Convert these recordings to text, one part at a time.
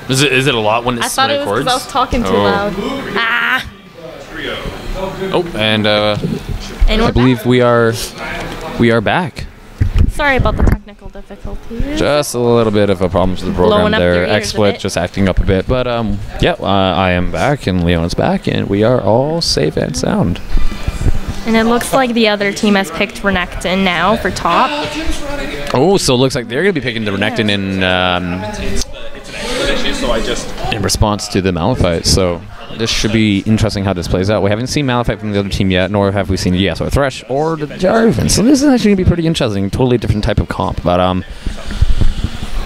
Is it a lot when I it's thought it was because I was talking too loud. Ah! Oh, and And I believe we are back. Sorry about the technical difficulties. Just a little bit of a problem with the program Blowing up there. your ears a XSplit bit. just acting up a bit. But yeah, I am back and Leon's back and we are all safe and sound. And it looks like the other team has picked Renekton now for top. Oh, so it looks like they're going to be picking the Renekton in response to the Malphite. So this should be interesting how this plays out. We haven't seen Malphite from the other team yet, nor have we seen Yasuo Thresh or the Jarvan. So this is actually going to be pretty interesting. Totally different type of comp. But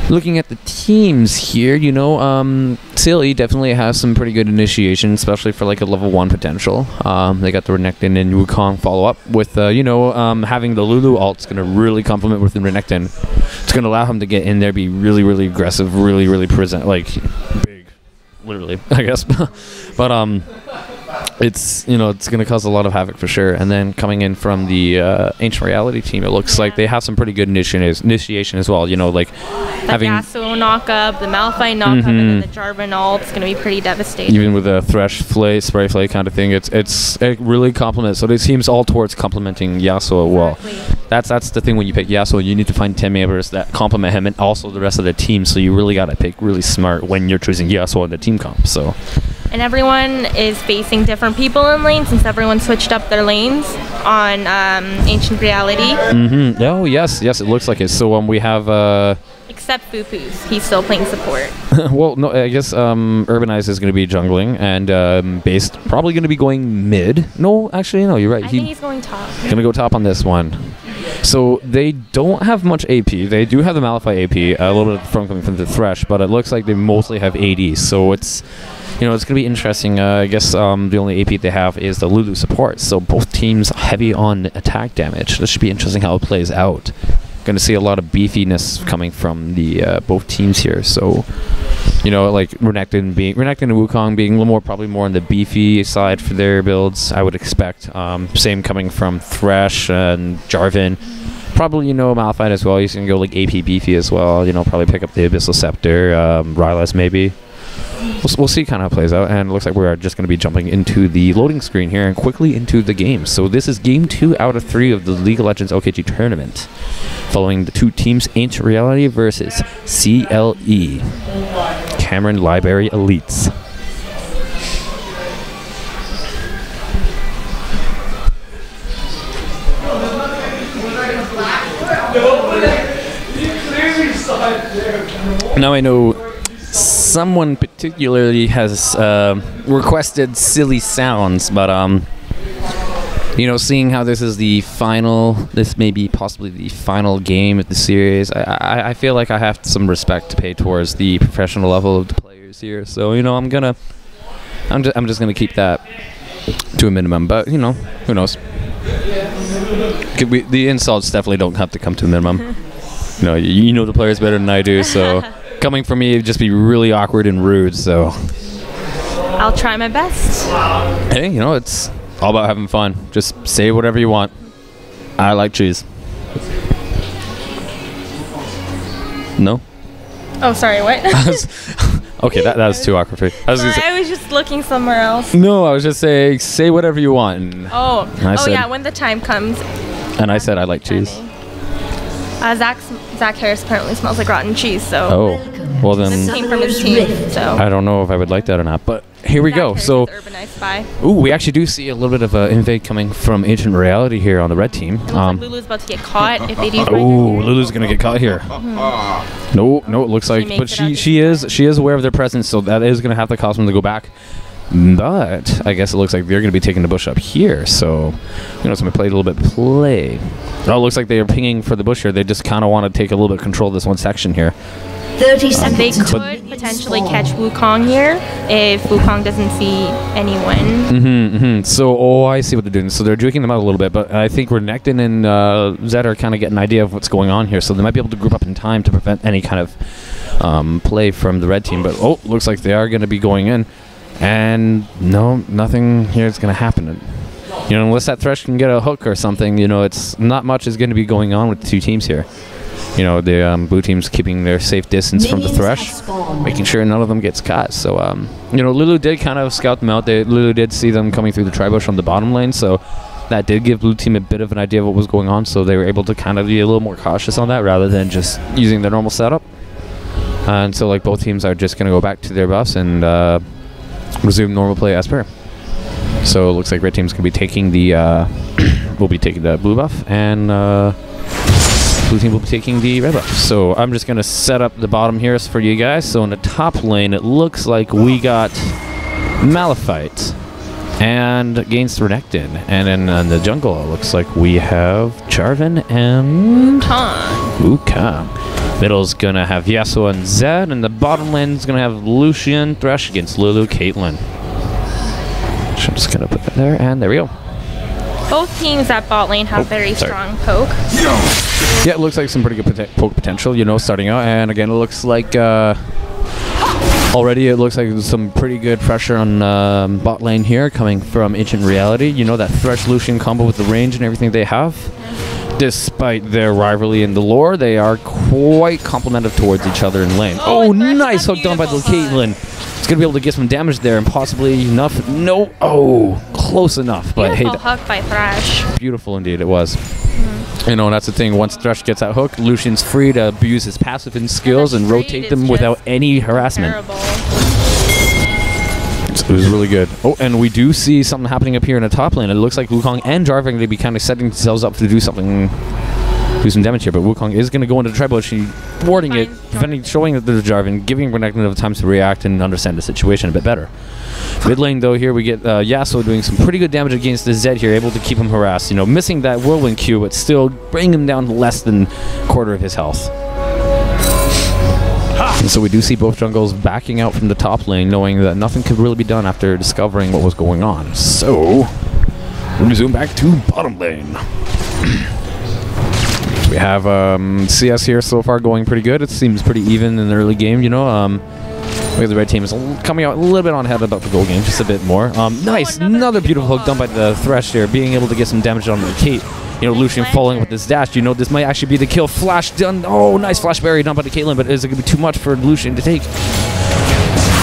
looking at the teams here, you know, CLE definitely has some pretty good initiation, especially for like a level 1 potential. They got the Renekton and Wukong follow up with, you know, having the Lulu ult is going to really complement with the Renekton. It's going to allow him to get in there, be really, really aggressive, really present, like big, literally, I guess. But it's, you know, it's going to cause a lot of havoc for sure. And then coming in from the Ancient Reality team, it looks like they have some pretty good initiation as well. You know, like the Yasuo knock-up, the Malphite knock-up, and then the Jarvan ult. It's going to be pretty devastating. Even with a Thresh flay, spray flay kind of thing, it really complements. So this team's all towards complementing Yasuo well. That's the thing when you pick Yasuo, you need to find team members that complement him and also the rest of the team. So you really got to pick really smart when you're choosing Yasuo in the team comp. So. And everyone is facing different people in lane since everyone switched up their lanes on Ancient Reality. Oh, yes, it looks like it. So we have... Except Fupu's. He's still playing support. Well, no, I guess Urbanize is going to be jungling and Based probably going to be going mid. No, actually, no, you're right. I think he's going top. Going to go top on this one. So they don't have much AP. They do have the Malphite AP, a little bit coming from the Thresh, but it looks like they mostly have AD. So it's... You know, it's going to be interesting. I guess the only AP they have is the Lulu support. So both teams heavy on attack damage. This should be interesting how it plays out. Going to see a lot of beefiness coming from the both teams here. So, you know, like Renekton and Wukong being a little more, probably more on the beefy side for their builds, I would expect. Same coming from Thresh and Jarvan. Probably, you know, Malphite as well. He's going to go like AP beefy as well. You know, probably pick up the Abyssal Scepter, Rylai's maybe. We'll see kind of how it plays out, and it looks like we are just going to be jumping into the loading screen here and quickly into the game. So this is game 2 out of 3 of the League of Legends OKG tournament, following the two teams Ancient Reality versus CLE, Cameron Library Elites. Now I know someone particularly has requested silly sounds, but you know, seeing how this is the final, this may be possibly the final game of the series, I feel like I have some respect to pay towards the professional level of the players here. So, you know, I'm just gonna keep that to a minimum. But, you know, who knows? The insults definitely don't have to come to a minimum. You know the players better than I do, so coming from me, it'd just be really awkward and rude, so. I'll try my best. Hey, you know, it's all about having fun. Just say whatever you want. I like cheese. No? Oh, sorry, what? Okay, that was too awkward for you. I was just looking somewhere else. No, I was just saying, say whatever you want. And yeah, when the time comes. And I said I like cheese. Zach Harris apparently smells like rotten cheese, so. Oh, well then. This came from his team, so. I don't know if I would like that or not, but here we go. So, ooh, we actually do see a little bit of an invade coming from Ancient Reality here on the red team. Like Lulu's about to get caught if they do. Oh, Lulu's gonna get caught here. No, it looks like, but she is aware of their presence, so that is gonna have to cause them to go back. But I guess it looks like they're going to be taking the bush up here, so you know, it's going to play a little bit play. Oh, it looks like they are pinging for the bush here. They just kind of want to take a little bit of control of this one section here. 30 seconds. They could potentially catch Wukong here if Wukong doesn't see anyone. So, I see what they're doing. So they're juking them out a little bit, but I think Renekton and Zed are kind of getting an idea of what's going on here, so they might be able to group up in time to prevent any kind of play from the red team. But looks like they are going to be going in. And no, nothing here is going to happen. You know, unless that Thresh can get a hook or something, you know, it's not much is going to be going on with the two teams here. you know, the blue team's keeping their safe distance from the Thresh, making sure none of them gets caught. So, you know, Lulu did kind of scout them out. Lulu did see them coming through the tri-bush on the bottom lane, so that did give blue team a bit of an idea of what was going on, so they were able to kind of be a little more cautious on that rather than just using their normal setup. And so, like, both teams are just going to go back to their buffs and resume normal play as per. So it looks like red team's going to be taking the will be taking the blue buff, and blue team will be taking the red buff. So I'm just going to set up the bottom here for you guys. So in the top lane, it looks like we got Malphite and against Renekton, and then in the jungle, it looks like we have Jarvan and Wukong. Middle's gonna have Yasuo and Zed, and the bottom lane's gonna have Lucian, Thresh against Lulu, Caitlyn. So I'm just gonna put that there, and there we go. Both teams at bot lane have very strong poke. Yeah, it looks like some pretty good poke potential, you know, starting out, and again, it looks like already it looks like there's some pretty good pressure on bot lane here coming from Ancient Reality. You know, that Thresh Lucian combo with the range and everything they have. Despite their rivalry in the lore, they are quite complementary towards each other in lane. Oh, nice hook done by the Caitlyn. It's going to be able to get some damage there and possibly enough. No. Oh, close enough. But beautiful hook by Thresh. Beautiful indeed it was. You know, and that's the thing. Once Thresh gets that hook, Lucian's free to abuse his passive and skills and rotate them without any harassment. Terrible. It was really good. Oh, and we do see something happening up here in the top lane. It looks like Wukong and Jarvan are going to be kind of setting themselves up to do something, do some damage here. But Wukong is going to go into the tri-bush, warding it, preventing, showing it to Jarvan, giving Renekton enough time to react and understand the situation a bit better. Mid lane, though, here we get Yasuo doing some pretty good damage against the Zed here, able to keep him harassed. You know, missing that whirlwind Q, but still bring him down to less than a quarter of his health. And so we do see both jungles backing out from the top lane, knowing that nothing could really be done after discovering what was going on. So we zoom back to bottom lane. We have CS here so far going pretty good. It seems pretty even in the early game, you know. The red team is coming out a little bit on ahead about the goal game, just a bit more. Nice, another beautiful hook done by the Thresh there, being able to get some damage on the Kate. You know, Lucian falling with this dash. You know, this might actually be the kill. Flash done. Oh, nice flash berry done by the Caitlyn, but is it going to be too much for Lucian to take?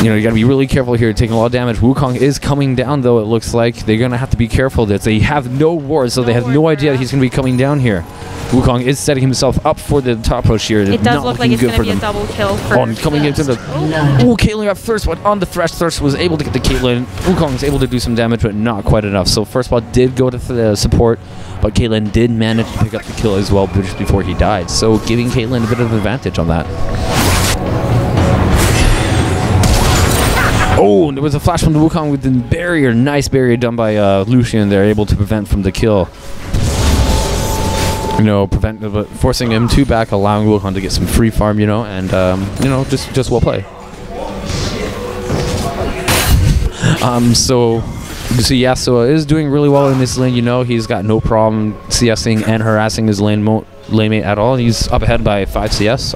You know, you got to be really careful here, taking a lot of damage. Wukong is coming down, though, it looks like. They're going to have to be careful that they have no wards, so they have no idea that he's going to be coming down here. Wukong is setting himself up for the top push here. It does look like it's going to be a double kill for coming into the... Oh, Caitlyn got first one on the Thresh. Thresh was able to get the Caitlyn. Wukong was able to do some damage, but not quite enough. So first ball did go to the support, but Caitlyn did manage to pick up the kill as well just before he died. So giving Caitlyn a bit of advantage on that. Oh, and there was a flash from the Wukong with the barrier. Nice barrier done by Lucian. They're able to prevent from the kill. You know, forcing him to back, allowing Wukong to get some free farm, you know, and, you know, just well play. So, you see Yasuo is doing really well in this lane, you know, he's got no problem CSing and harassing his lane mate at all. He's up ahead by 5 CS.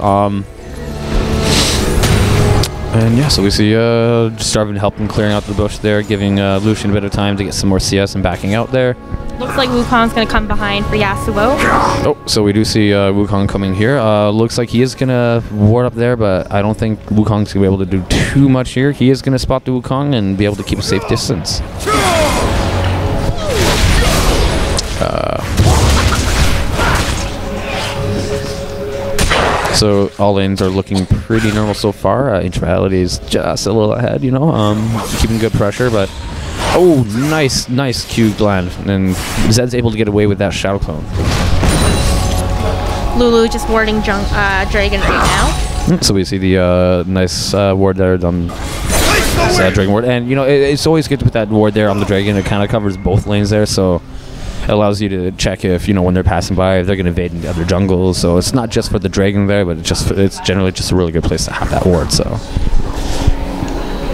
And yeah, so we see Jarvan helping clearing out the bush there, giving Lucian a bit of time to get some more CS and backing out there. Looks like Wukong's going to come behind for Yasuo. Oh, so we do see Wukong coming here. Looks like he is going to ward up there, but I don't think Wukong's going to be able to do too much here. He is going to spot the Wukong and be able to keep a safe distance. So all lanes are looking pretty normal so far. Ancient Reality is just a little ahead, you know, keeping good pressure, but oh, nice Q land, and Zed's able to get away with that Shadow Clone. Lulu just warding Dragon right now. So we see the nice ward there done. Dragon ward, and you know it's always good to put that ward there on the Dragon. It kind of covers both lanes there, so it allows you to check if, you know, when they're passing by, if they're going to invade into other jungles. So it's not just for the Dragon there, but it's generally just a really good place to have that ward. So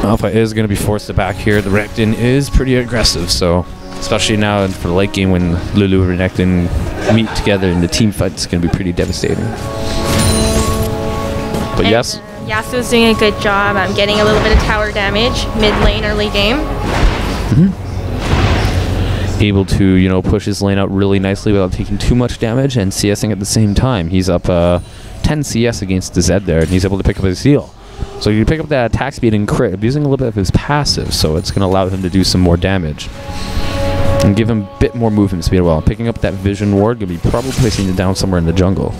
Alpha is going to be forced to back here. The Renekton is pretty aggressive, so especially now for the late game when Lulu and Renekton meet together in the team fight, it's going to be pretty devastating. But and yes, Yasuo's doing a good job. I'm getting a little bit of tower damage mid lane, early game. able to, you know, push his lane out really nicely without taking too much damage and CSing at the same time. He's up 10 CS against the Zed there, and he's able to pick up his heal. So you pick up that attack speed and crit, abusing a little bit of his passive, so it's going to allow him to do some more damage. And give him a bit more movement speed as well. Picking up that vision ward, going to be probably placing it down somewhere in the jungle.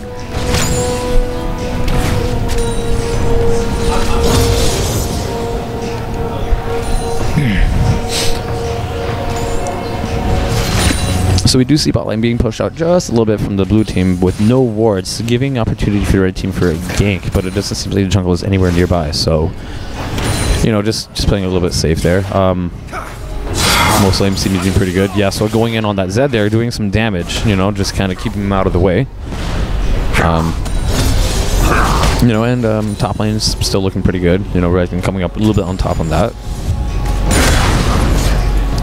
So we do see bot lane being pushed out just a little bit from the blue team with no wards, giving opportunity for the red team for a gank, but it doesn't seem like the jungle is anywhere nearby, so, you know, just playing a little bit safe there. Most lanes seem to be doing pretty good. Yeah, so going in on that Zed there, doing some damage, you know, just kind of keeping him out of the way. You know, and top lane's still looking pretty good, you know, Red coming up a little bit on top on that.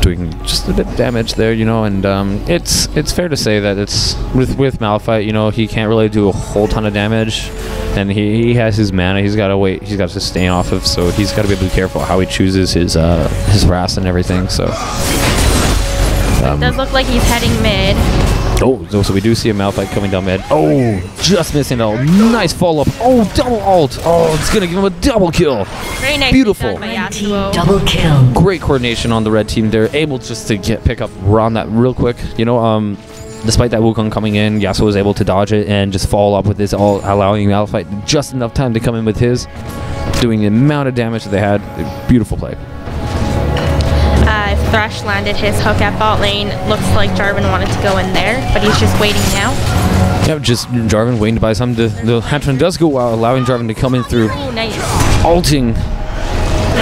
Doing just a bit of damage there, you know, and it's fair to say that it's with Malphite, you know, he can't really do a whole ton of damage, and he has his mana he's got to wait, he's got to sustain off of, so he's got to be able to be careful how he chooses his harass and everything. So it does look like he's heading mid. Oh, so we do see a Malphite coming down mid. Oh, just missing though. Nice follow up. Oh, double ult. Oh, it's gonna give him a double kill. Very nice. Beautiful. Double kill. Great coordination on the red team. They're able just to pick up around that real quick. You know, despite that Wukong coming in, Yasuo was able to dodge it and just follow up with this, all allowing Malphite just enough time to come in with his, doing the amount of damage that they had. Beautiful play. Thresh landed his hook at bot lane. Looks like Jarvan wanted to go in there, but he's just waiting now. Yeah, just Jarvan waiting to buy some. The Hatchman does go well, allowing Jarvan to come in through. Oh, nice. Ulting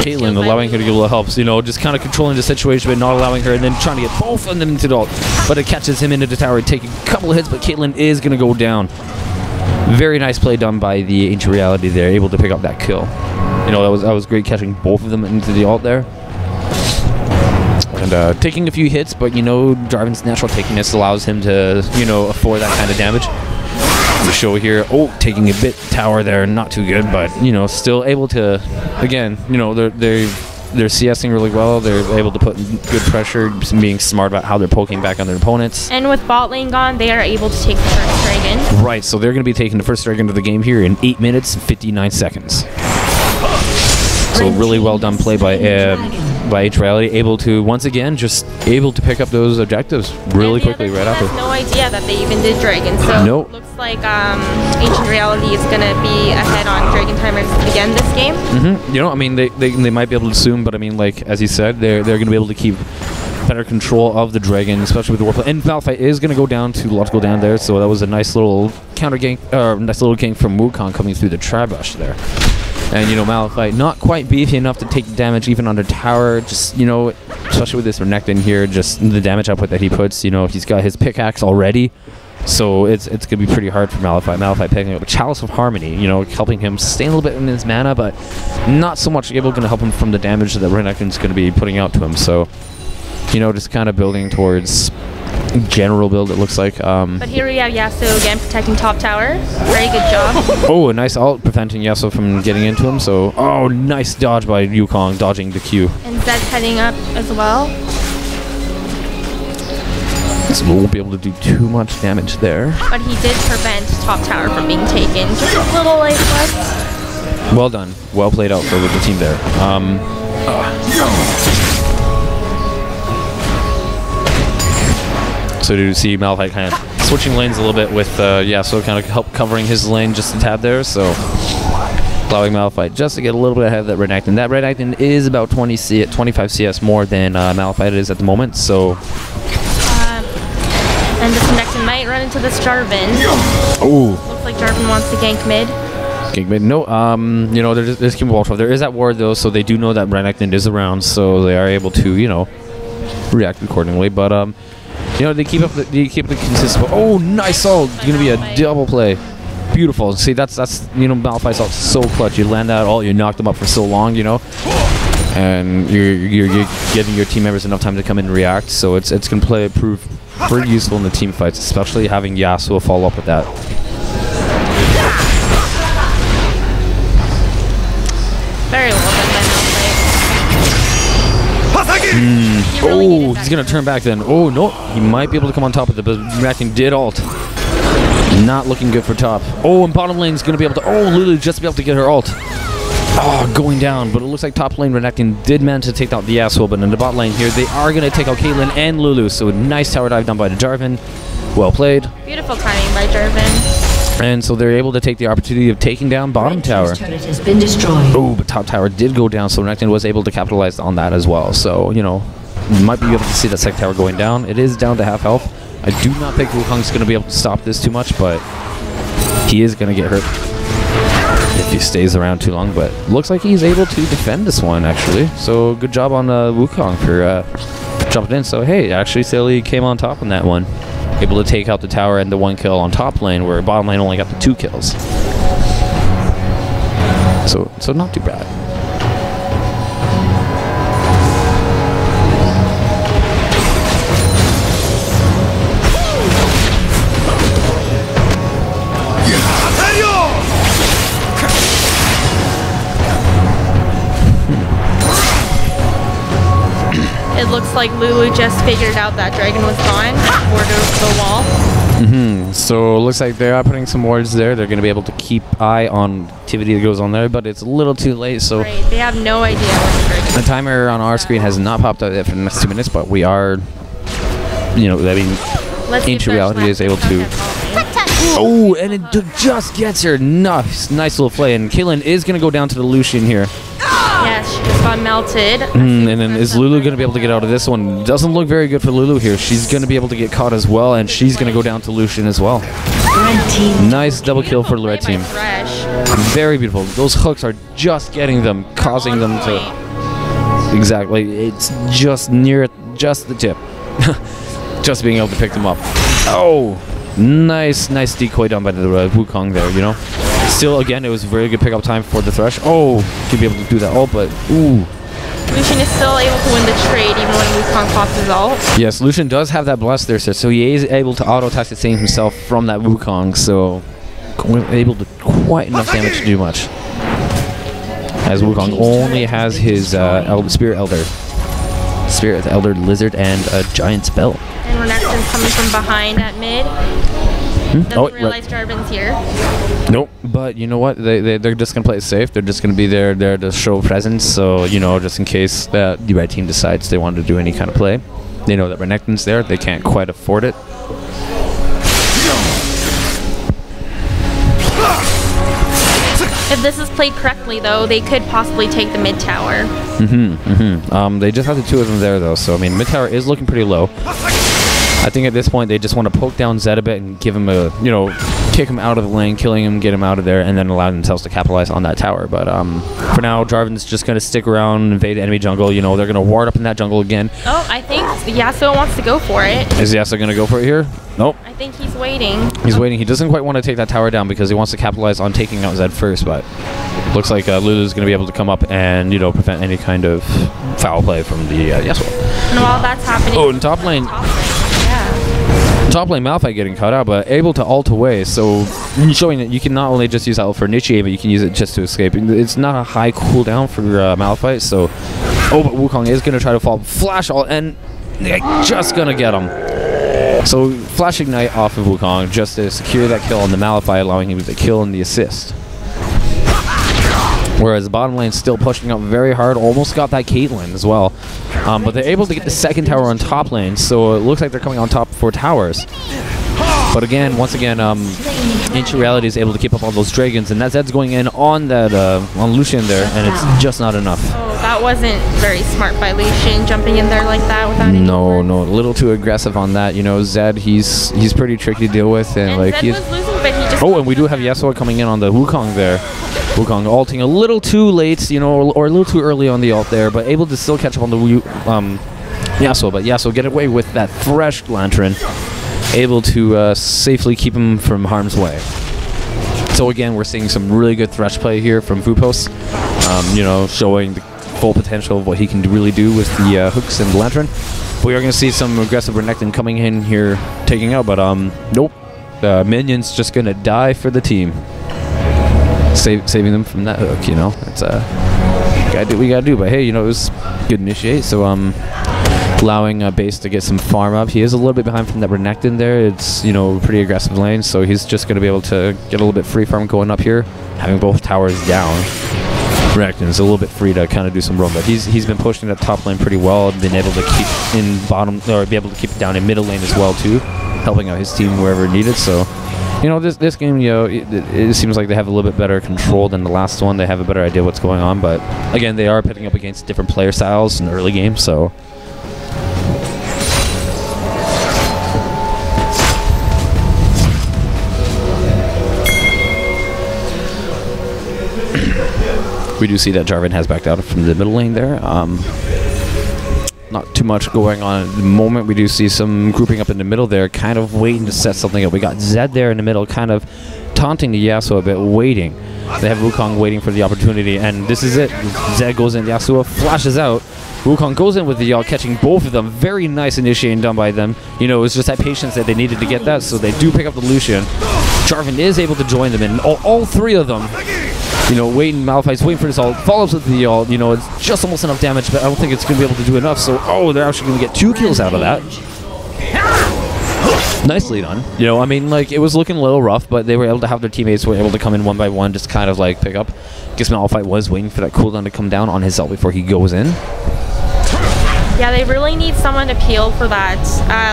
Caitlyn, allowing her to get a little help. You know, just kind of controlling the situation, but not allowing her, and then trying to get both of them into the ult. But it catches him into the tower, taking a couple of hits, but Caitlyn is going to go down. Very nice play done by the Ancient Reality there, able to pick up that kill. You know, that was great, catching both of them into the ult there. And taking a few hits, but, you know, Jarvan's natural takiness allows him to, you know, afford that kind of damage. The show here, oh, taking a bit tower there, not too good, but, you know, still able to, again, you know, they're CSing really well. They're able to put good pressure, being smart about how they're poking back on their opponents. And with bot lane gone, they are able to take the first dragon. Right, so they're going to be taking the first dragon of the game here in 8 minutes and 59 seconds. So really well done play by Ancient Reality, able to once again just able to pick up those objectives really quickly right after. No idea that they even did dragon, so nope. Looks like Ancient Reality is gonna be ahead on dragon timers again this game. You know, I mean, they might be able to soon, but I mean, like as you said, they're gonna be able to keep better control of the dragon, especially with the warplay. And Malphite is gonna go down to logical down there, so that was a nice little counter gank, nice little gank from Wukong coming through the Trabush there. And, you know, Malphite not quite beefy enough to take damage even under tower. Just, you know, especially with this Renekton here, just the damage output that he puts, you know, he's got his pickaxe already. So it's going to be pretty hard for Malphite. Malphite picking up a Chalice of Harmony, you know, helping him sustain a little bit in his mana, but not so much able to help him from the damage that Renekton's going to be putting out to him. So, you know, just kind of building towards general build, it looks like. But here we have Yasuo again protecting top tower. Very good job. Oh, a nice ult preventing Yasuo from getting into him. So, oh, nice dodge by Wukong, dodging the Q. And Zed's heading up as well. So we won't be able to do too much damage there. But he did prevent top tower from being taken. Just a little life left. Well done. Well played out for the team there. So to see Malphite kind of switching lanes a little bit with Yasuo kind of help covering his lane just a tad there, so allowing Malphite just to get a little bit ahead of that Renekton. That Renekton is about 25 CS more than Malphite is at the moment, so... and this Renekton might run into this Jarvan. Oh! Looks like Jarvan wants to gank mid. Gank mid? No, you know, there's keeping watch. There is that ward though, so they do know that Renekton is around, so they are able to, you know, react accordingly, but you know, they keep the consistent. Oh, nice ult! It's gonna be a double play. Beautiful. See, that's you know, Malphite's ult so clutch. You land that ult, you knock them up for so long, you know, and you're giving your team members enough time to come in and react. So it's gonna prove pretty useful in the team fights, especially having Yasuo follow up with that. Very well done by Malphite. He really needed Oh, that he's going to turn back then. Oh, no. He might be able to come on top of it, but Renekton did ult. Not looking good for top. Oh, and bottom lane's going to be able to... Oh, Lulu just be able to get her ult. Oh, going down, but it looks like top lane Renekton did manage to take out the Yasuo, but in the bot lane here, they are going to take out Caitlyn and Lulu, so nice tower dive done by the Jarvan. Well played. Beautiful timing by Jarvan. And so they're able to take the opportunity of taking down bottom tower. Turret has been destroyed. Oh, but top tower did go down, so Renekton was able to capitalize on that as well. So, you know, you might be able to see that second tower going down. It is down to half health. I do not think Wukong's going to be able to stop this too much, but he is going to get hurt if he stays around too long. But looks like he's able to defend this one, actually. So good job on Wukong for jumping in. So, hey, actually, Silly came on top on that one. Able to take out the tower and the 1 kill on top lane, where bottom lane only got the 2 kills. So not too bad. It looks like Lulu just figured out that dragon was gone before the wall. So it looks like they are putting some wards there. They're going to be able to keep eye on activity that goes on there, but it's a little too late. So Right, they have no idea when the dragon the timer on our screen has not popped up yet for the next 2 minutes, but we are, you know, I mean, Let's see if Ancient there's Reality is able left to... contact. Oh, and it just gets her. Nice little play. And Caitlyn is going to go down to the Lucian here. Yes, she just got melted. And then is Lulu going to be able to get out of this one? Doesn't look very good for Lulu here. She's going to be able to get caught as well, and she's going to go down to Lucian as well. Red team. Nice double kill for the red team. Thresh. Very beautiful. Those hooks are just getting them, causing them to... Exactly. It's just near just the tip. Just being able to pick them up. Oh, nice decoy done by the Wukong there, you know. Still, again, it was a very good pickup time for the Thresh. Oh, to be able to do that ult, but ooh. Lucian is still able to win the trade even when Wukong pops his ult. Yes, Lucian does have that blast there, so he is able to auto-attack the same himself from that Wukong, so able to quite enough damage to do much. As Wukong only has his Spirit Elder Lizard, and a Giant Spell. And Renekton's coming from behind at mid. Doesn't realize Jarvan's here. Nope. But you know what? They're just going to play it safe. They're just going to be there to show presence. So, you know, just in case that the red team decides they want to do any kind of play. They know that Renekton's there. They can't quite afford it. If this is played correctly, though, they could possibly take the mid tower. They just have the 2 of them there, though. So, I mean, mid tower is looking pretty low. I think at this point they just want to poke down Zed a bit and give him a, you know, kick him out of the lane, killing him, get him out of there, and then allow themselves to capitalize on that tower. But for now, Jarvan's just going to stick around, invade enemy jungle. You know, they're going to ward up in that jungle again. Oh, I think Yasuo wants to go for it. Is Yasuo going to go for it here? Nope. I think he's waiting. He's waiting. He doesn't quite want to take that tower down because he wants to capitalize on taking out Zed first, but looks like Lulu's going to be able to come up and, you know, prevent any kind of foul play from the Yasuo. And while that's happening... Oh, in top lane. Top lane Malphite getting cut out, but able to ult away, so showing that you can not only just use that ult for initiate, but you can use it just to escape. It's not a high cooldown for Malphite, so... Oh, but Wukong is going to try to fall. Flash ult, and just going to get him. So, Flash Ignite off of Wukong just to secure that kill on the Malphite, allowing him to kill and the assist. Whereas the bottom lane's still pushing up very hard, almost got that Caitlyn as well. But they're able to get the second tower on top lane, so it looks like they're coming on top for towers. But again, once again, Ancient Reality is able to keep up all those dragons, and that Zed's going in on that on Lucian there, and it's just not enough. Oh, that wasn't very smart by Lucian, jumping in there like that without any No, a little too aggressive on that. You know, Zed, he's pretty tricky to deal with, and like Zed was losing, but he just... Oh, and we do have Yasuo coming in on the Wukong there. Wukong ulting a little too late, you know, or a little too early on the ult there, but able to still catch up on the Yasuo. But Yasuo get away with that Thresh Lantern, able to safely keep him from harm's way. So again, we're seeing some really good Thresh play here from Vupos, you know, showing the full potential of what he can really do with the hooks and the Lantern. We are going to see some aggressive Renekton coming in here, taking out, but nope. The minion's just going to die for the team. Saving them from that hook, you know. It's we gotta do. But hey, you know, it was good initiate. So allowing base to get some farm up. He is a little bit behind from that Renekton there. It's, you know, pretty aggressive lane, so he's just going to be able to get a little bit free farm going up here, having both towers down. Renekton is a little bit free to kind of do some roam, but he's been pushing that top lane pretty well and been able to keep in bottom, or be able to keep it down in middle lane as well too, helping out his team wherever needed. So, you know, this game, you know, it seems like they have a little bit better control than the last one. They have a better idea what's going on, but again, they are pitting up against different player styles in the early game, so. We do see that Jarvan has backed out from the middle lane there. Not too much going on at the moment. We do see some grouping up in the middle there, kind of waiting to set something up. We got Zed there in the middle, kind of taunting the Yasuo a bit, waiting. They have Wukong waiting for the opportunity, and this is it. Zed goes in, Yasuo flashes out. Wukong goes in with the Yall, catching both of them. Very nice initiating done by them. You know, it was just that patience that they needed to get that, so they do pick up the Lucian. Jarvan is able to join them, and all three of them, you know, Malphite's waiting for this ult, follows with the Yall. You know, it's just almost enough damage, but I don't think it's going to be able to do enough, so, oh, they're actually going to get 2 kills out of that. Nicely done. You know, I mean, like, it was looking a little rough, but they were able to have their teammates were able to come in one by one, just kind of, like, pick up. I guess Malphite was waiting for that cooldown to come down on his ult before he goes in. Yeah, they really need someone to peel for that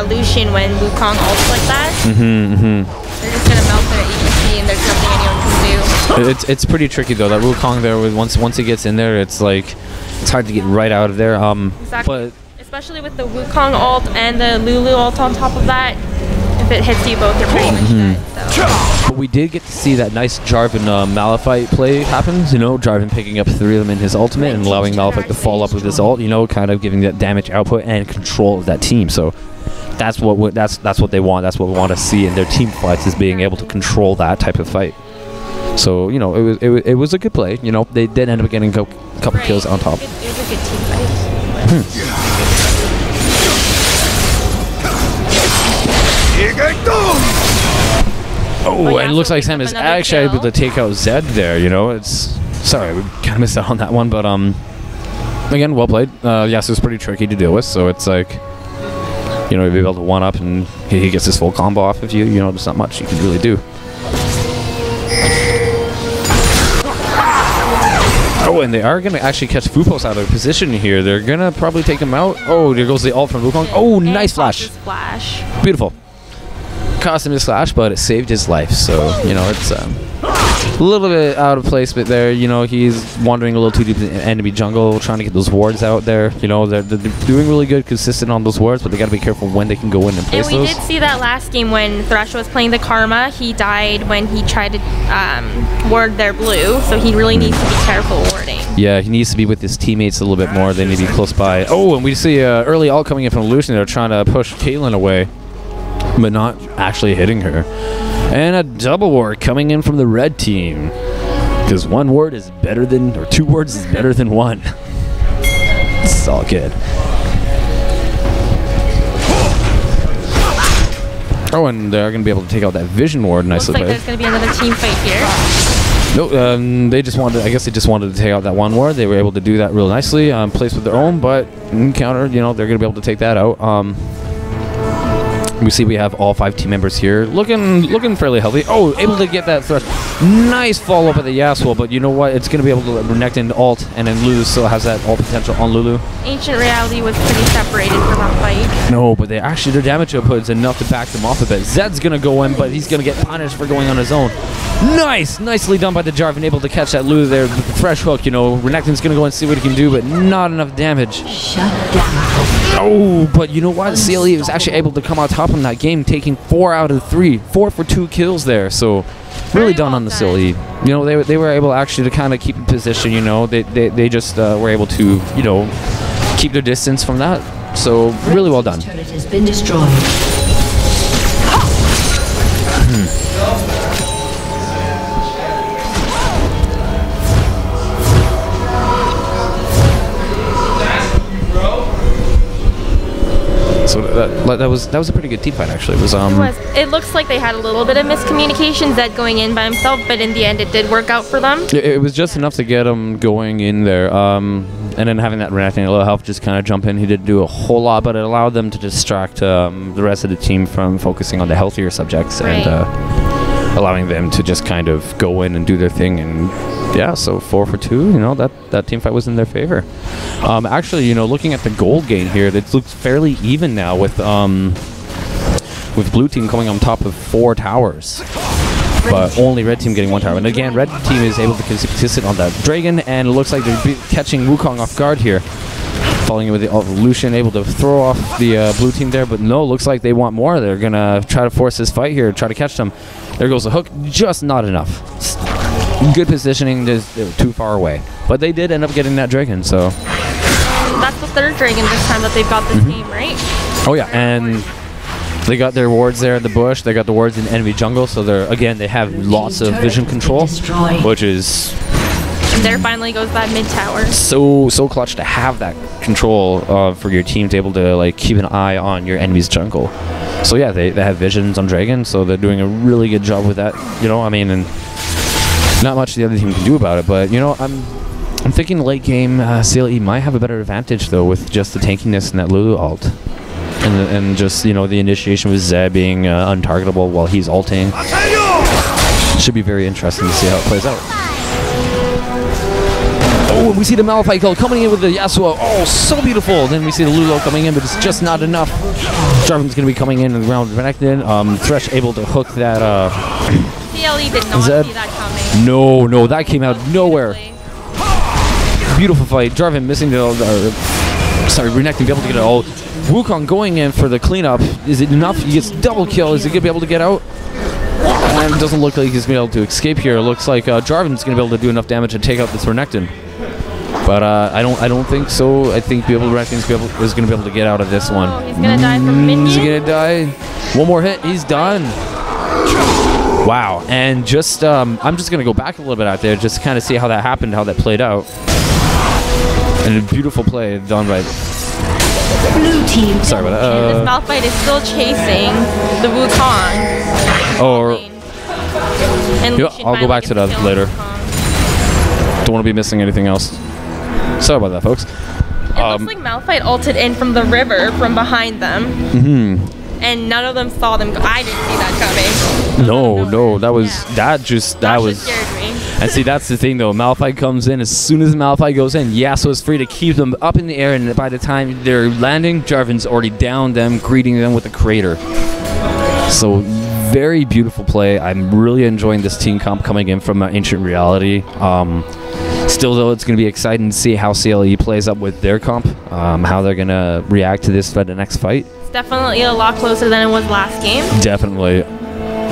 Lucian when Wukong ults like that. They're just going to melt their ADC, and there's nothing anyone can do. It's pretty tricky, though. That Wukong there, once he gets in there, it's, like, it's hard to get right out of there. Exactly. But especially with the Wukong ult and the Lulu ult on top of that. If it hits you both, you're pretty much dead. So. But we did get to see that nice Jarvan Malphite play happen. You know, Jarvan picking up 3 of them in his ultimate and allowing Malphite to fall up with his ult. You know, kind of giving that damage output and control of that team. So that's what they want. That's what we want to see in their team fights, is being able to control that type of fight. So, you know, it was a good play. You know, they did end up getting a couple kills on top. It was a good team fight. Oh, and it looks like Sam is actually able to take out Zed there, you know. It's, sorry, we kind of missed out on that one, but again, well played. Yasuo's pretty tricky to deal with, so it's like, you know, you'll be able to one up and he gets his full combo off of you. You know, there's not much you can really do. Oh, and they are going to actually catch Fupos out of position here. They're going to probably take him out. Oh, there goes the ult from Wukong. Oh, nice flash. Beautiful. Cost him his flash, but it saved his life. So, you know, it's a little bit out of place, but there, you know, he's wandering a little too deep in the enemy jungle, trying to get those wards out there. You know, they're doing really good, consistent on those wards, but they got to be careful when they can go in and place those. And we did see that last game when Thresh was playing the Karma. He died when he tried to ward their blue, so he really needs to be careful warding. Yeah, he needs to be with his teammates a little bit more. They need to be close by. Oh, and we see early ult coming in from Lucian. They're trying to push Caitlyn away, but not actually hitting her. And a double ward coming in from the red team. Because 1 ward is better than, or 2 words is better than 1. It's all good. Oh, and they're going to be able to take out that vision ward nicely. Looks like there's going to be another team fight here. No, they just wanted, I guess they just wanted to take out that 1 ward. They were able to do that real nicely, placed with their own, but in counter, you know, they're going to be able to take that out. We see we have all 5 team members here, looking fairly healthy. Oh, able to get that Thresh. Nice follow up at the Yasuo, but you know what? It's going to be able to connect into ult, and then Lulu still has that ult potential on Lulu. Ancient Reality was pretty separated from that fight. No, but their damage output is enough to back them off a bit. Zed's going to go in, but he's going to get punished for going on his own. Nicely done by the Jarvan, able to catch that Lulu there with the fresh hook. You know, Renekton's going to go and see what he can do, but not enough damage. Shut down. Oh, but you know what? CLE was actually able to come out top in that game, taking 4 out of 3. 4 for 2 kills there, so really done on the CLE. You know, they were able actually to kind of keep the position, you know. They just were able to, you know, keep their distance from that. So really well done. Turret has been destroyed. So that was a pretty good team fight, actually. It was. It looks like they had a little bit of miscommunication, Zed going in by himself, but in the end it did work out for them. It was just enough to get him going in there. And then having that reacting a little help, just kind of jump in. He didn't do a whole lot, but it allowed them to distract the rest of the team from focusing on the healthier subjects and allowing them to just kind of go in and do their thing. And yeah, so 4 for 2. You know, that team fight was in their favor. Actually, you know, looking at the gold gain here, it looks fairly even now with blue team coming on top of 4 towers. But only red team getting 1 tower. And again, red team is able to consistent on that dragon, and it looks like they're catching Wukong off guard here. Falling in with the Lucian, able to throw off the blue team there, but no, looks like they want more. They're gonna try to force this fight here, try to catch them. There goes the hook, just not enough. Good positioning, just too far away. But they did end up getting that dragon, so. That's the 3rd dragon this time that they've got this game, right? Oh yeah, and they got their wards there in the bush. They got the wards in enemy jungle, so they have lots of vision control, which is. And there finally goes that mid tower. So clutch to have that control for your team to able to like keep an eye on your enemy's jungle. So yeah, they have visions on dragon, so they're doing a really good job with that. You know, I mean, and not much the other team can do about it. But you know, I'm thinking late game CLE might have a better advantage though with just the tankiness and that Lulu ult. And just, you know, the initiation with Zed being untargetable while he's ulting. Should be very interesting to see how it plays out. Oh, we see the Malphite kill coming in with the Yasuo. Oh, so beautiful. Then we see the Lulu coming in, but it's just not enough. Jarvan's going to be coming in around Renekton. Thresh able to hook that CLE did not Zed. see that coming. No, that came out of nowhere. Beautiful fight. Jarvan missing the... sorry, Renekton be able to get it all. Wukong going in for the cleanup. Is it enough? He gets double kill. Is he going to be able to get out? And it doesn't look like he's going to be able to escape here. It looks like Jarvan's going to be able to do enough damage to take out this Renekton. But I don't think so. I think Renekton is going to be able to get out of this one. He's going to die from minion. He's going to die. One more hit. He's done. Wow. And just I'm just going to go back a little bit out there just to kind of see how that happened, how that played out. And a beautiful play done by... Blue team. Sorry about that. This Malphite is still chasing the Wukong. I'll go back to that later. Don't want to be missing anything else. Sorry about that, folks. It looks like Malphite ulted in from the river from behind them. And none of them saw them. I didn't see that coming. No, that was that was. Scared me. And see, that's the thing though. Malphite comes in. As soon as Malphite goes in, Yasuo is free to keep them up in the air, and by the time they're landing, Jarvan's already down them, greeting them with a crater. So very beautiful play. I'm really enjoying this team comp coming in from Ancient Reality. Still though, it's going to be exciting to see how CLE plays up with their comp, how they're going to react to this for the next fight. It's definitely a lot closer than it was last game. Definitely.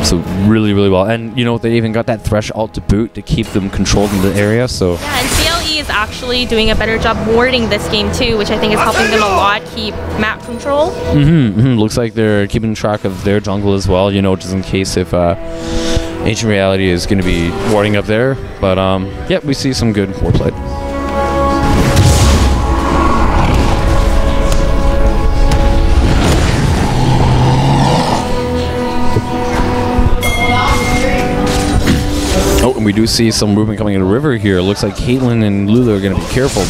So really, really well. And you know, they even got that Thresh ult to boot to keep them controlled in the area. So yeah, and CLE is actually doing a better job warding this game too, which I think is helping them a lot keep map control. Looks like they're keeping track of their jungle as well, you know, just in case if Ancient Reality is going to be warding up there. But yeah, we see some good warplay. Oh, and we do see some movement coming in the river here. Looks like Caitlyn and Lulu are going to be careful.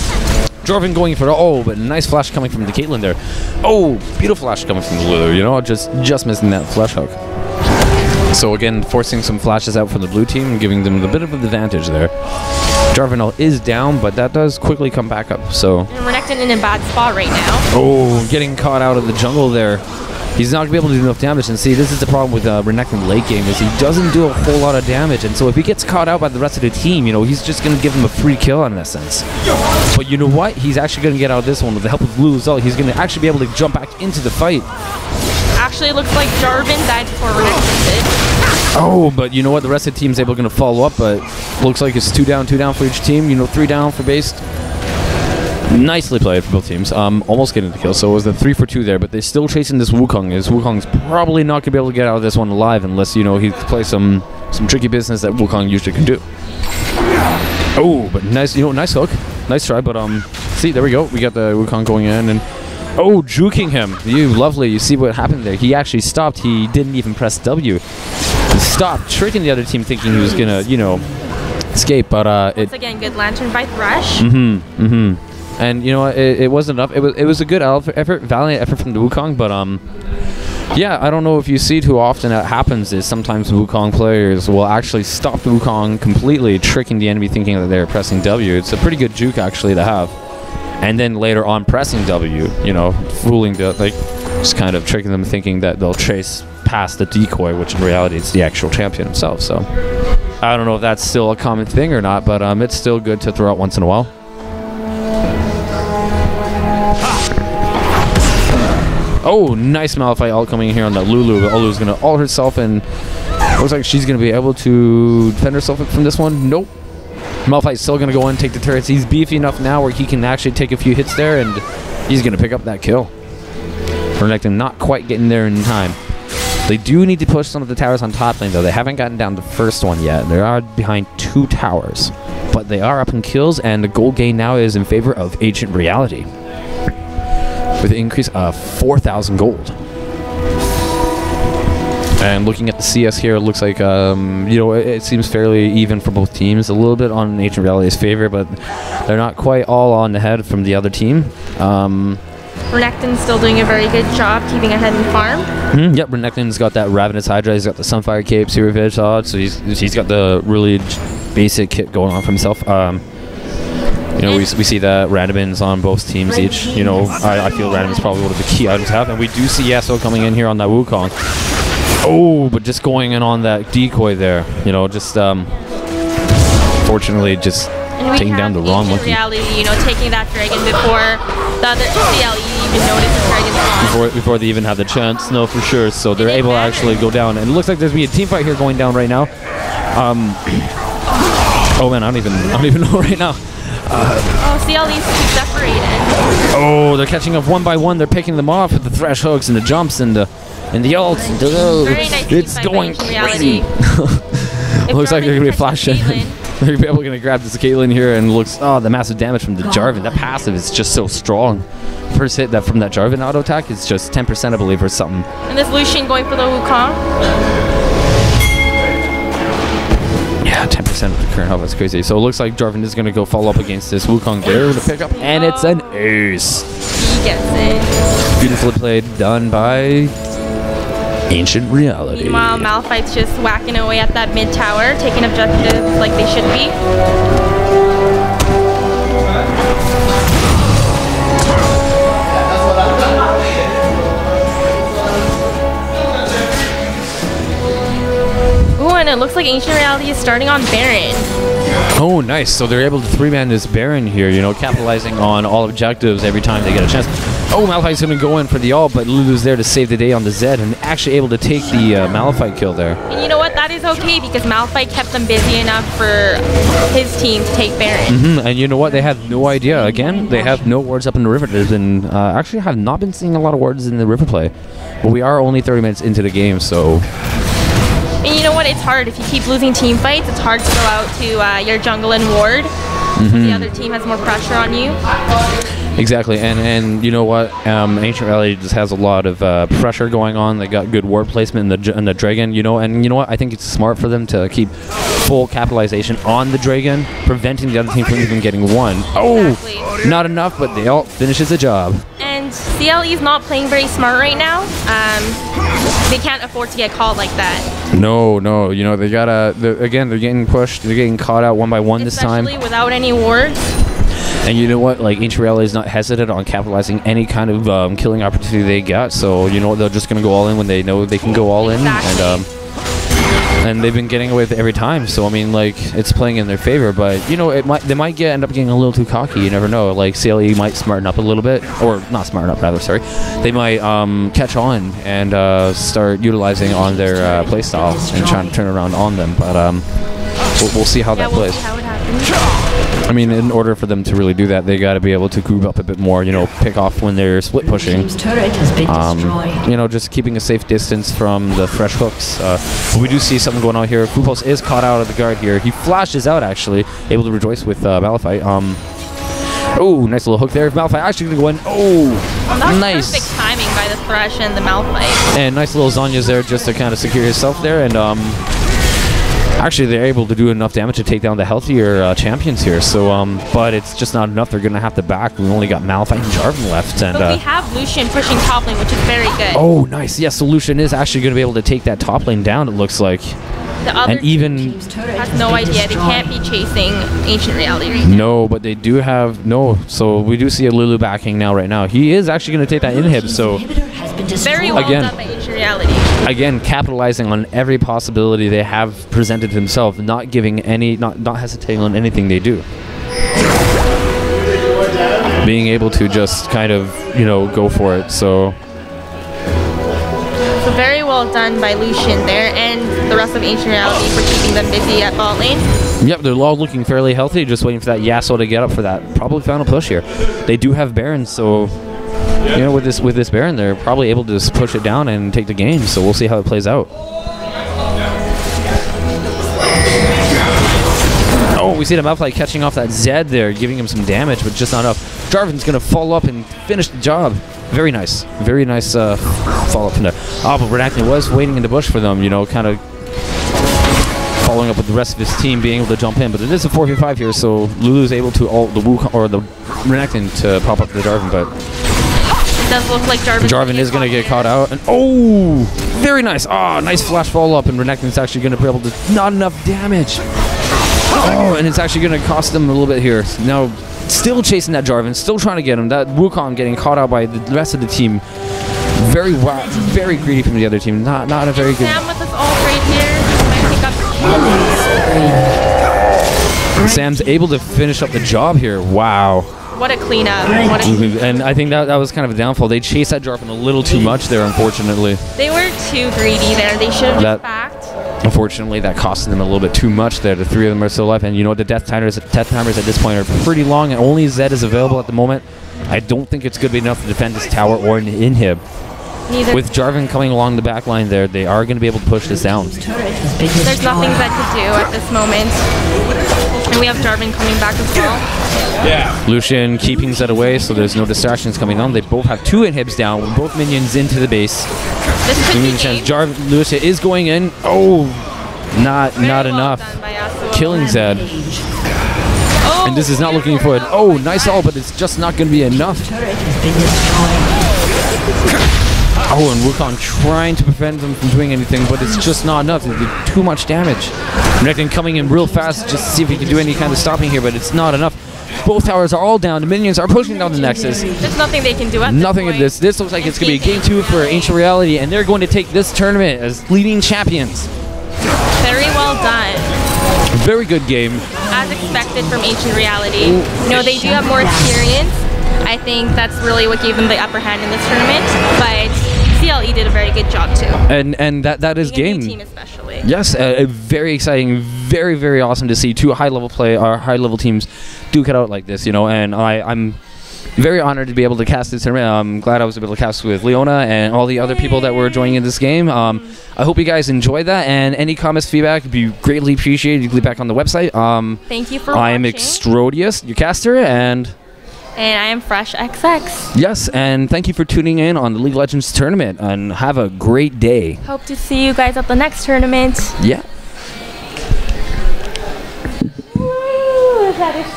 Jarvan going for the but nice flash coming from the Caitlyn there. Oh, beautiful flash coming from the Lulu. You know, just missing that flash hook. So again, forcing some flashes out from the blue team and giving them a bit of an advantage there. Jarvan is down, but that does quickly come back up. So and Renekton in a bad spot right now. Oh, getting caught out of the jungle there. He's not going to be able to do enough damage. And see, this is the problem with Renekton late game, is he doesn't do a whole lot of damage. And so if he gets caught out by the rest of the team, you know, he's just going to give him a free kill in that sense. But you know what? He's actually going to get out of this one with the help of Lulu's ult. He's going to actually be able to jump back into the fight. Actually, it looks like Jarvan died before Renekton did. Oh, but you know what? The rest of the team's able to follow up, but looks like it's 2 down for each team. You know, 3 down for base. Nicely played for both teams. Almost getting the kill, so it was the 3 for 2 there, but they're still chasing this Wukong. As Wukong's probably not going to be able to get out of this one alive unless, you know, he plays some tricky business that Wukong usually can do. Oh, but nice, you know, nice hook. Nice try, but see, there we go. We got the Wukong going in, and Oh, juking him. You lovely. You see what happened there. He actually stopped. He didn't even press W. He stopped, tricking the other team thinking he was going to, you know, escape. But once again, good lantern by Thresh. And you know what? It wasn't enough. It was a good effort, valiant effort from the Wukong. But yeah, I don't know if you see too often that happens is sometimes Wukong players will actually stop the Wukong completely, tricking the enemy thinking that they're pressing W. It's a pretty good juke actually to have. And then later on pressing W, you know, fooling the, like, just kind of tricking them thinking that they'll chase past the decoy, which in reality it's the actual champion himself. So I don't know if that's still a common thing or not, but it's still good to throw out once in a while. Oh, nice Malphite ult coming in here on that Lulu. Lulu's going to ult herself, and looks like she's going to be able to defend herself from this one. Nope. Malphite's still going to go in and take the turrets. He's beefy enough now where he can actually take a few hits there, and he's going to pick up that kill. Renekton not quite getting there in time. They do need to push some of the towers on top lane, though. They haven't gotten down the first one yet. They are behind 2 towers. But they are up in kills, and the gold gain now is in favor of Ancient Reality, with an increase of 4,000 gold. And looking at the CS here, it looks like, you know, it seems fairly even for both teams. A little bit on Ancient Reality's favor, but they're not quite all on the head from the other team. Renekton's still doing a very good job keeping ahead in farm. Yep, Renekton's got that Ravenous Hydra. He's got the Sunfire Cape, Seer Vidshot, so he's got the really basic kit going on for himself. You know, we see that Randomins on both teams each. You know, I feel Randomins probably one of the key items to have. And we do see Yasuo coming in here on that Wukong. Oh, but just going in on that decoy there. You know, just fortunately just taking down the wrong monkey. Reality, you know, taking that dragon before the other CLE even noticed the dragon's before they even have the chance. No, for sure. So they're able to actually go down. And it looks like there's a team fight here going down right now. Oh man, I don't even know right now. Oh, CLE's separated. Oh, they're catching up one by one. They're picking them off with the thresh hooks and the jumps and the ults. Very nice. It's going crazy. Looks like they're gonna be flashing. They're able to grab this Caitlyn here, and looks, oh, the massive damage from the Jarvan. That passive is just so strong. First hit that from that Jarvan auto attack is just 10%, I believe, or something. And this Lucian going for the Wukong. Yeah, 10% of the current health. That's crazy. So it looks like Jarvan is going to go follow up against this Wukong there to pick up, and it's an ace. He gets it. Beautifully played, done by Ancient Reality. Meanwhile, Malphite's just whacking away at that mid tower, taking objectives like they should be. Ooh, and it looks like Ancient Reality is starting on Baron. Oh, nice. So they're able to 3-man this Baron here, you know, capitalizing on all objectives every time they get a chance. Oh, Malphite's going to go in for the ult, but Lulu's there to save the day on the Zed and actually able to take the Malphite kill there. And you know what? That is okay because Malphite kept them busy enough for his team to take Baron. And you know what? They have no idea. Again, they have no wards up in the river. There's been, actually have not been seeing a lot of wards in the river play. But we are only 30 minutes into the game, so... And you know what? It's hard. If you keep losing team fights, it's hard to go out to your jungle and ward. The other team has more pressure on you. Exactly, and you know what? Ancient Reality just has a lot of pressure going on. They got good ward placement in the Dragon, you know, and you know what? I think it's smart for them to keep full capitalization on the Dragon, preventing the other team from even getting one. Exactly. Oh, not enough, but the ult finishes the job. And CLE is not playing very smart right now. They can't afford to get caught like that. No, you know, they gotta, again, they're getting pushed, they're getting caught out one by one this time. Especially without any wards. And you know what? Like, Ancient Reality is not hesitant on capitalizing any kind of killing opportunity they got. So, you know what? They're just going to go all in when they know they can go all in. And they've been getting away with it every time. So, I mean, like, it's playing in their favor. But, you know, they might end up getting a little too cocky. You never know. Like, CLE might smarten up a little bit. Or not smarten up, rather, sorry. They might catch on and start utilizing on their playstyle and trying to turn around on them. But we'll see how that plays. See how it happens. I mean, in order for them to really do that, they got to be able to group up a bit more, you know, pick off when they're split pushing. You know, just keeping a safe distance from the fresh hooks. But we do see something going on here. Fupos is caught out of the guard here. He flashes out, actually, able to rejoice with Malphite. Oh, nice little hook there. Malphite actually gonna go in. Oh, That's nice. perfect timing by the Thresh and the Malphite. And nice little Zonya's there just to kind of secure yourself there. And actually they're able to do enough damage to take down the healthier champions here. So, but it's just not enough. They're gonna have to back. We only got Malphite and Jarvan left. And but we have Lucian pushing top lane, which is very good. oh, nice. Yes, so Lucian is actually gonna be able to take that top lane down, it looks like. The other And even has no idea. They can't be chasing Ancient Reality right now. no, but they do have no. So we do see a Lulu backing now. Right now, he is actually going to take that inhib. So Very well Again. done by Ancient Reality. again, capitalizing on every possibility they have presented themselves, not giving any, not hesitating on anything they do. Being able to just kind of, you know, go for it. So So very well done by Lucian there and the rest of Ancient Reality for keeping them busy at bot lane. yep, they're all looking fairly healthy. Just waiting for that Yasuo to get up for that probably final push here. They do have Baron, so you know, with this Baron, they're probably able to just push it down and take the game. So we'll see how it plays out. Oh, we see the Malphite catching off that Zed there, giving him some damage, but just not enough. Jarvan's gonna follow up and finish the job. Very nice follow up from there. Oh, but Renekton was waiting in the bush for them, you know, kind of following up with the rest of his team being able to jump in. But it is a 4v5 here, so Lulu's able to ult the Wukong or the Renekton to pop up the Jarvan, but It does look like Jarvan is going to get caught out. And oh, very nice. Oh, nice flash follow up, and Renekton's actually going to be able to not enough damage. Oh, and it's actually going to cost them a little bit here. Now, still chasing that Jarvan, still trying to get him. That Wukong getting caught out by the rest of the team. Very greedy from the other team. Not a very good. Sam with his ult right here might pick up. Sam's able to finish up the job here. Wow. What a cleanup. What a And I think that was kind of a downfall. They chased that Jarvan a little too much there, unfortunately. They were too greedy there. They should have just backed. Unfortunately, that costed them a little bit too much there. The three of them are still alive, and you know what? The death timers at this point are pretty long, and only Zed is available at the moment. I don't think it's going to be enough to defend this tower or an inhib. Neither. With Jarvan coming along the back line there, they are going to be able to push this down. There's nothing Zed could do at this moment. And we have Jarvan coming back as well. Yeah. Lucian keeping Zed away, so there's no distractions coming on. They both have two inhibs down, with both minions into the base. This could be game. Lucian is going in. Oh, not Very well enough. done by Yasuo. Killing Zed. Oh, And this is not looking for it. Oh, nice all, but it's just not going to be enough. Oh, and Wukong trying to prevent them from doing anything, but it's just not enough. They did too much damage. Renekton coming in real fast just to see if he can do any kind of stopping here, but it's not enough. Both towers are all down. The minions are pushing down the Nexus. There's nothing they can do at Nothing this of point. this. This looks like it's going to be game 2 for Ancient Reality, and they're going to take this tournament as leading champions. Very well done. Very good game. As expected from Ancient Reality. You know, they do have more experience. I think that's really what gave them the upper hand in this tournament, but CLE did a very good job too. And that is Being a new game. team especially. Yes, very exciting, very awesome to see two high-level teams duke it out like this, you know. And I'm very honored to be able to cast this tournament. I'm glad I was able to cast with Leona and all the other people that were joining in this game. I hope you guys enjoyed that, and any comments, feedback would be greatly appreciated. You can leave back on the website. Thank you for I am watching. Extrodius, your caster, and I am Fresh XX. yes, and thank you for tuning in on the League of Legends tournament, and have a great day. Hope to see you guys at the next tournament. Yeah. Ooh, that is